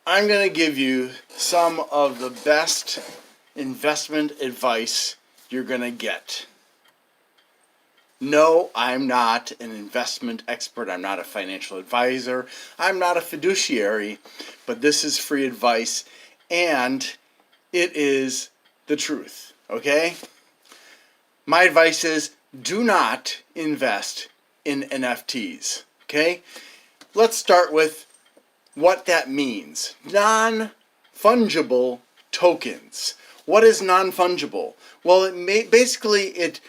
I'm going to give you some of the best investment advice you're going to get. No, I'm not an investment expert. I'm not a financial advisor. I'm not a fiduciary, but this is free advice and it is the truth, okay? My advice is do not invest in NFTs, okay? Let's start with what that means. Non-fungible tokens. What is non-fungible? Well, basically it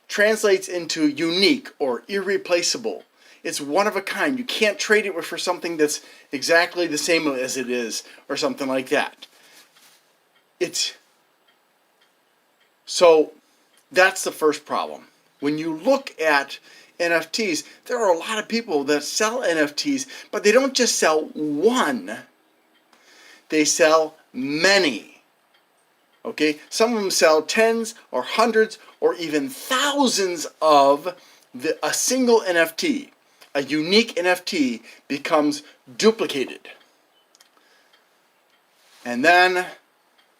translates into unique or irreplaceable. It's one of a kind. You can't trade it for something that's exactly the same as it is or something like that. So that's the first problem. When you look at NFTs, there are a lot of people that sell NFTs, but they don't just sell one, they sell many. Okay, some of them sell tens or hundreds or even thousands of a single NFT. A unique NFT becomes duplicated. And then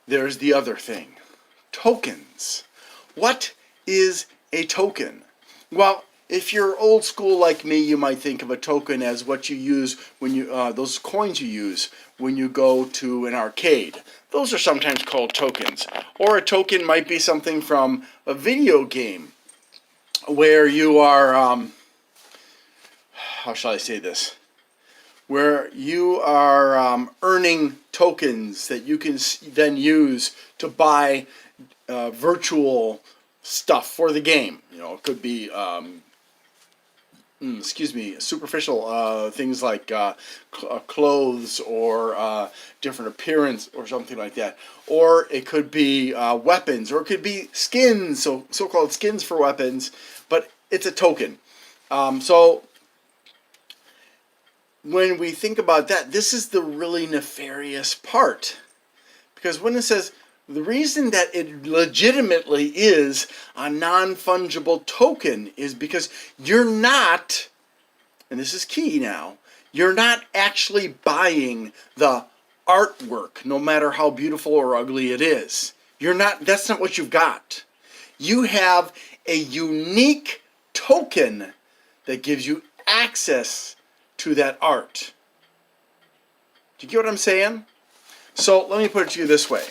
there's the other thing, tokens. What is a token? Well, if you're old school like me, you might think of a token as what you use when you those coins you use when you go to an arcade. Those are sometimes called tokens. Or a token might be something from a video game where you are how shall I say this? Where you are earning tokens that you can then use to buy virtual stuff for the game. You know, it could be superficial things like clothes or different appearance or something like that. Or it could be weapons, or it could be skins, so-called skins for weapons, but it's a token. So when we think about that, this is the really nefarious part. Because when it says, the reason that it legitimately is a non-fungible token is because you're not, and this is key now, you're not actually buying the artwork, no matter how beautiful or ugly it is. That's not what you've got. You have a unique token that gives you access to that art. Do you get what I'm saying? So let me put it to you this way.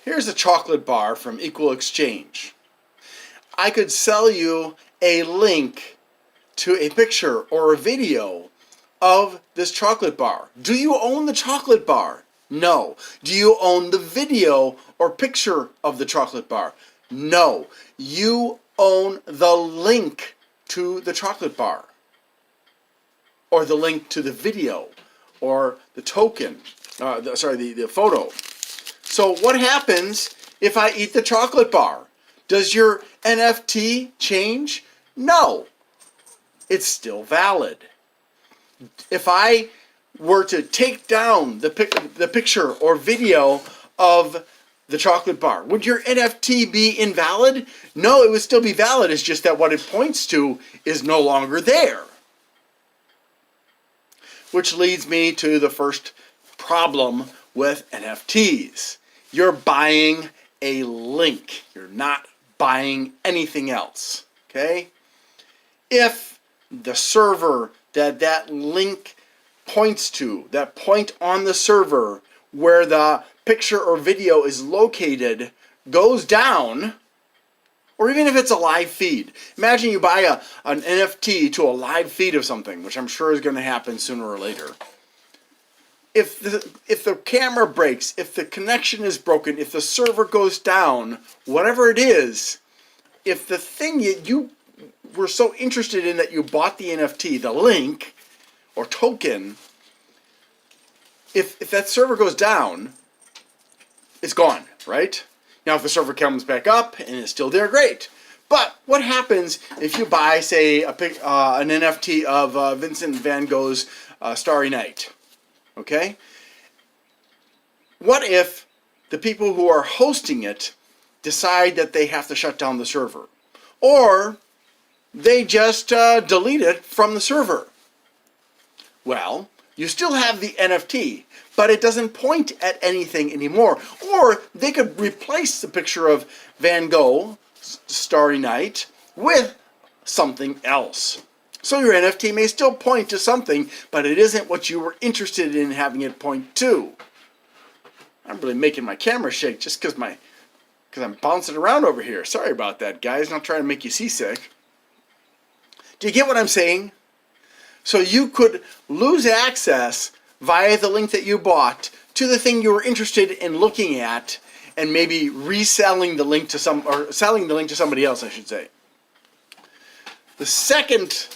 Here's a chocolate bar from Equal Exchange. I could sell you a link to a picture or a video of this chocolate bar. Do you own the chocolate bar? No. Do you own the video or picture of the chocolate bar? No. You own the link to the chocolate bar, or the link to the video, or the token, the photo. So what happens if I eat the chocolate bar? Does your NFT change? No. It's still valid. If I were to take down the picture or video of the chocolate bar, would your NFT be invalid? No, it would still be valid. It's just that what it points to is no longer there. Which leads me to the first problem with NFTs. You're buying a link. You're not buying anything else. Okay? If the server that link points to, that point on the server where the picture or video is located, goes down, or even if it's a live feed. Imagine you buy an NFT to a live feed of something, which I'm sure is going to happen sooner or later. If the camera breaks, if the connection is broken, if the server goes down, whatever it is, if the thing you were so interested in that you bought the NFT, the link or token, if that server goes down, it's gone, right? Now, if the server comes back up and it's still there, great. But what happens if you buy, say, an NFT of Vincent van Gogh's Starry Night? Okay? What if the people who are hosting it decide that they have to shut down the server? Or they just delete it from the server? Well, You still have the NFT, but it doesn't point at anything anymore. Or they could replace the picture of Van Gogh, Starry Night, with something else. So your NFT may still point to something, but it isn't what you were interested in having it point to. I'm really making my camera shake just because I'm bouncing around over here. Sorry about that, guys. Not trying to make you seasick. Do you get what I'm saying? So you could lose access via the link that you bought to the thing you were interested in looking at, and maybe reselling the link to selling the link to somebody else, I should say. The second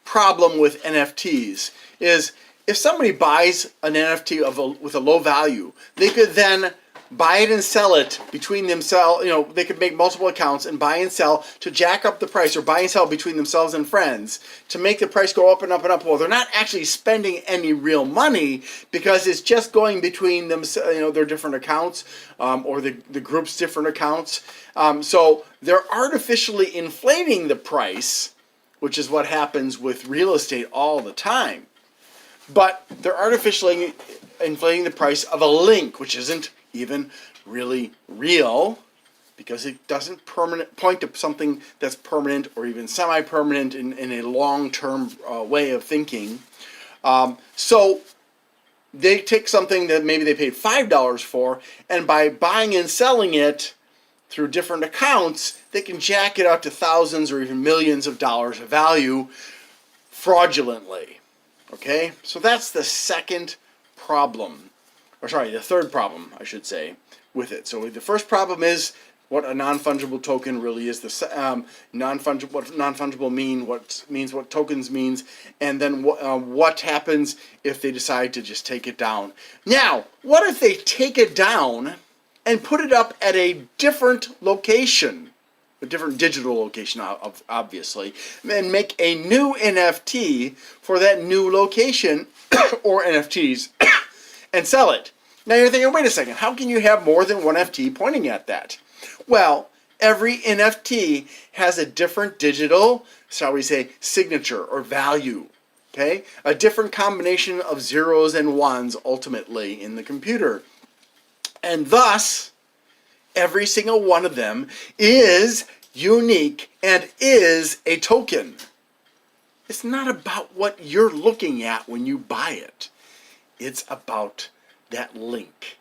problem with NFTs is if somebody buys an NFT with a low value, they could then buy it and sell it between themselves. They could make multiple accounts and buy and sell to jack up the price, or buy and sell between themselves and friends to make the price go up and up and up. Well, they're not actually spending any real money because it's just going between them, their different accounts, or the group's different accounts. So they're artificially inflating the price, which is what happens with real estate all the time. But they're artificially inflating the price of a link, which isn't even really real, because it doesn't point to something that's permanent or even semi-permanent in a long-term way of thinking. So they take something that maybe they paid $5 for, and by buying and selling it through different accounts, they can jack it up to thousands or even millions of dollars of value fraudulently. Okay, so that's the second problem. The third problem, I should say, with it. So the first problem is what a non-fungible token really is. What non-fungible means, what tokens means, and then what happens if they decide to just take it down. Now, what if they take it down and put it up at a different location, a different digital location, obviously, and make a new NFT for that new location, or NFTs, and sell it? Now you're thinking, wait a second, how can you have more than one NFT pointing at that? Well, every NFT has a different digital, shall we say, signature or value. Okay? A different combination of zeros and ones ultimately in the computer. And thus, every single one of them is unique and is a token. It's not about what you're looking at when you buy it. It's about that link.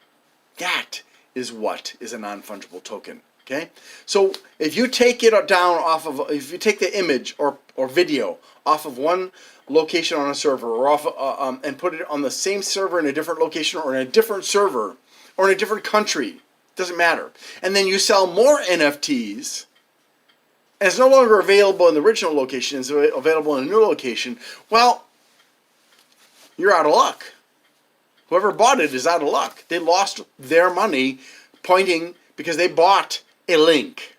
That is what is a non-fungible token. Okay? So if you take it down if you take the image or video off of one location on a server, or and put it on the same server in a different location, or in a different server, or in a different country, doesn't matter, and then you sell more NFTs, and it's no longer available in the original location, it's available in a new location, well, you're out of luck. Whoever bought it is out of luck. They lost their money because they bought a link.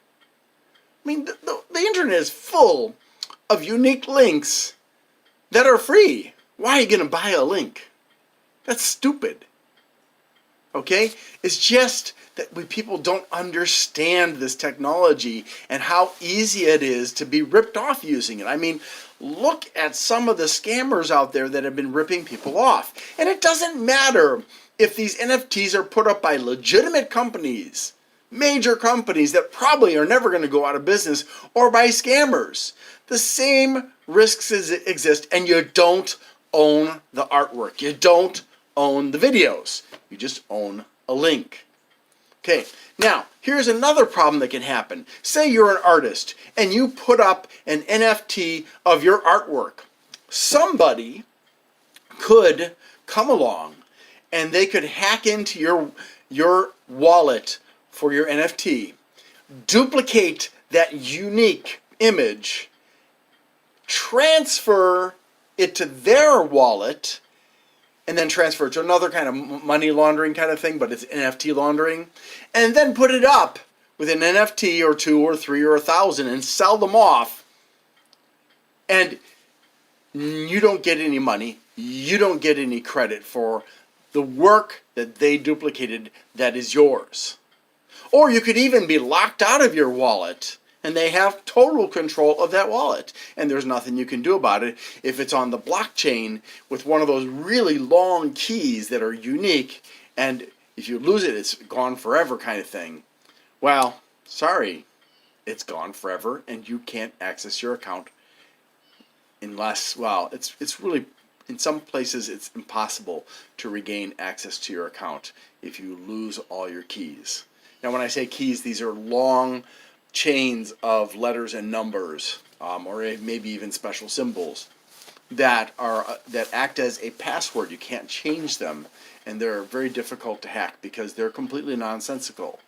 I mean, the internet is full of unique links that are free. Why are you going to buy a link? That's stupid. Okay? It's just that people don't understand this technology and how easy it is to be ripped off using it. I mean, look at some of the scammers out there that have been ripping people off. And it doesn't matter if these NFTs are put up by legitimate companies, major companies that probably are never going to go out of business, or by scammers. The same risks exist, and you don't own the artwork. You don't own the videos. You just own a link. Okay, now, here's another problem that can happen. Say you're an artist, and you put up an NFT of your artwork. Somebody could come along, and they could hack into your wallet for your NFT, duplicate that unique image, transfer it to their wallet, and then transfer it to another kind of money laundering kind of thing, but it's NFT laundering, and then put it up with an NFT or 2 or 3 or 1,000 and sell them off. And you don't get any money. You don't get any credit for the work that they duplicated that is yours. Or you could even be locked out of your wallet And they have total control of that wallet. And there's nothing you can do about it if it's on the blockchain with one of those really long keys that are unique. And if you lose it, it's gone forever kind of thing. Well, sorry, it's gone forever and you can't access your account unless, well, it's really, in some places it's impossible to regain access to your account if you lose all your keys. Now when I say keys, these are long chains of letters and numbers, or maybe even special symbols that act as a password. You can't change them, and they're very difficult to hack because they're completely nonsensical.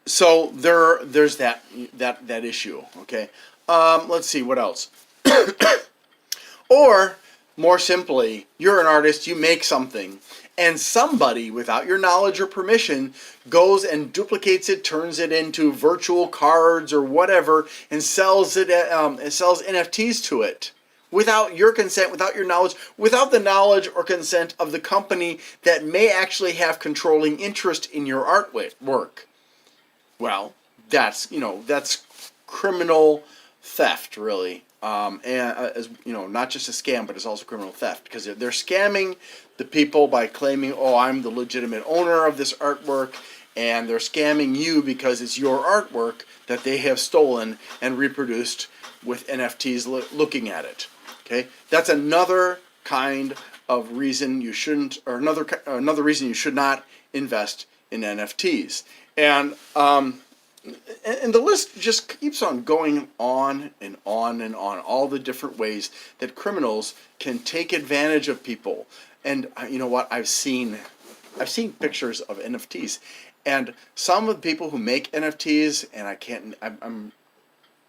So there's that issue. Okay. Let's see what else. Or more simply, you're an artist, you make something, and somebody, without your knowledge or permission, goes and duplicates it, turns it into virtual cards or whatever, and sells it. Sells NFTs to it without your consent, without your knowledge, without the knowledge or consent of the company that may actually have controlling interest in your artwork. Well, that's criminal theft, really. And as you know, not just a scam, but it's also criminal theft, because they're scamming the people by claiming, oh, I'm the legitimate owner of this artwork, and they're scamming you because it's your artwork that they have stolen and reproduced with NFTs looking at it. Okay, that's another kind of reason you shouldn't, or another reason you should not invest in NFTs. And the list just keeps on going on and on and on, all the different ways that criminals can take advantage of people. And you know what? I've seen pictures of NFTs, and some of the people who make NFTs, and I'm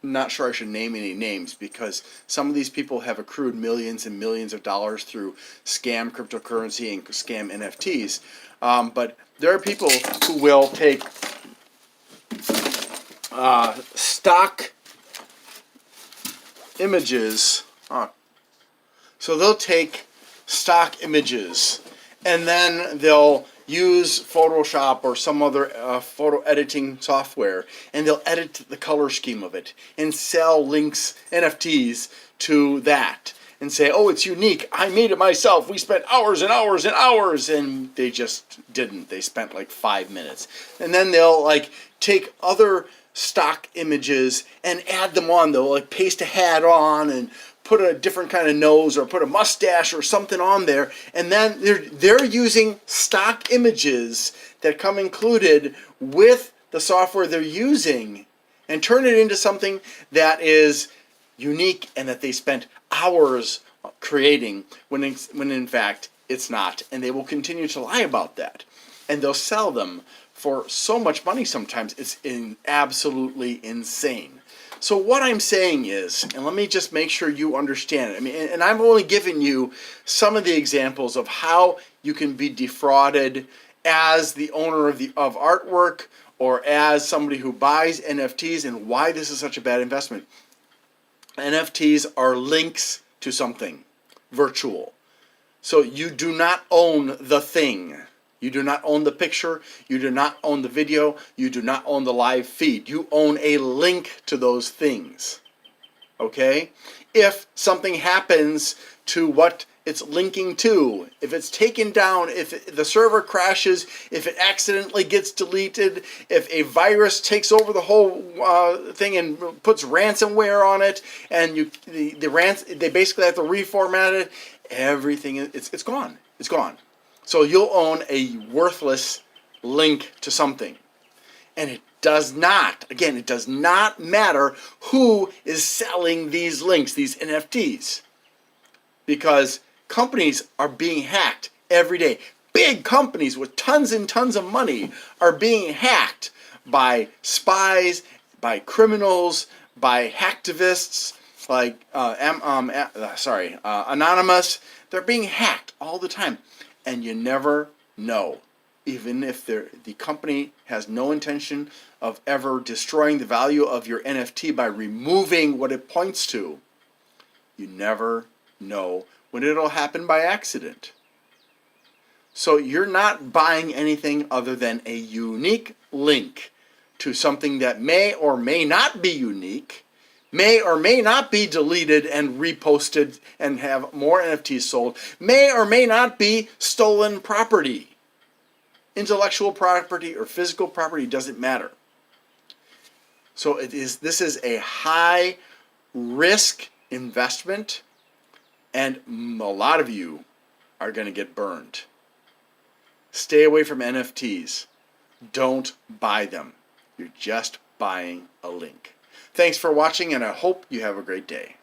not sure I should name any names, because some of these people have accrued millions and millions of dollars through scam cryptocurrency and scam NFTs. But there are people who will take stock images. So they'll take stock images and then they'll use Photoshop or some other photo editing software, and they'll edit the color scheme of it and sell links, NFTs, to that and say, oh, it's unique, I made it myself, we spent hours and hours and hours, and they just didn't. They spent like 5 minutes. And then they'll like take other stock images and add them on. They'll like paste a hat on and put a different kind of nose or put a mustache or something on there, and then they're using stock images that come included with the software they're using and turn it into something that is unique and that they spent hours creating, when in fact it's not. And they will continue to lie about that, and they'll sell them for so much money sometimes. It's absolutely insane. So what I'm saying is, and let me just make sure you understand it. I mean, and I'm only giving you some of the examples of how you can be defrauded as the owner of artwork, or as somebody who buys NFTs, and why this is such a bad investment. NFTs are links to something virtual. So you do not own the thing. You do not own the picture, you do not own the video, you do not own the live feed. You own a link to those things. Okay? If something happens to what it's linking to, if it's taken down, if the server crashes, if it accidentally gets deleted, if a virus takes over the whole thing and puts ransomware on it, and they basically have to reformat it, everything, it's gone. It's gone. So you'll own a worthless link to something. And it does not matter who is selling these links, these NFTs. Because companies are being hacked every day. Big companies with tons and tons of money are being hacked by spies, by criminals, by hacktivists, like Anonymous. They're being hacked all the time. And you never know, even if the company has no intention of ever destroying the value of your NFT by removing what it points to, you never know when it'll happen by accident. So you're not buying anything other than a unique link to something that may or may not be unique, may or may not be deleted and reposted and have more NFTs sold, may or may not be stolen property. Intellectual property or physical property doesn't matter. So this is a high risk investment, and a lot of you are going to get burned. Stay away from NFTs. Don't buy them. You're just buying a link. Thanks for watching, and I hope you have a great day.